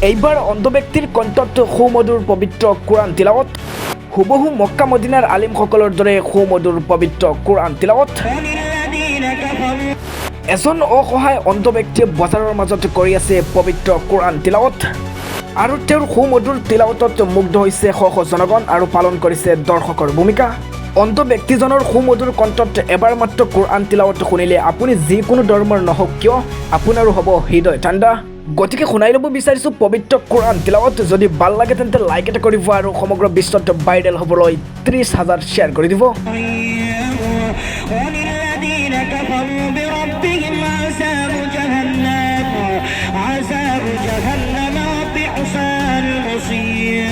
এইবাৰ অন্ধ ব্যক্তিৰ কণ্ঠত সুমধুৰ পবিত্ৰ কোৰআন তিলাৱত, হুবহু মক্কা মদিনাৰ আলিমসকলৰ দৰে সুমধুৰ পবিত্ৰ কোৰআন তিলাৱত। এজন অসহায় অন্ধ ব্যক্তিয়ে বজাৰৰ মাজত কৰি আছে পবিত্ৰ কোৰআন তিলাৱত, আৰু তেওঁৰ সুমধুৰ তিলাৱতত মুগ্ধ হৈছে শ শ জনগণ আৰু পালন কৰিছে দৰ্শকৰ ভূমিকা। অন্ধ ব্যক্তিজনৰ সুমধুৰ কণ্ঠত এবাৰ মাত্ৰ কোৰআন তিলাৱত শুনিলে আপুনি যিকোনো ধৰ্মৰ নহওক কিয় আপোনাৰো হ'ব হৃদয় ঠাণ্ডা। গতিকে শুনাই ল'ব বিচাৰিছোঁ পবিত্ৰ কোৰআন তিলাৱত। যদি ভাল লাগে তেন্তে লাইক এটা কৰিব আৰু সমগ্ৰ বিশ্বত ভাইৰেল হ'বলৈ 30,000 শ্বেয়াৰ কৰি দিব। عذاب جهنم وبئس المصير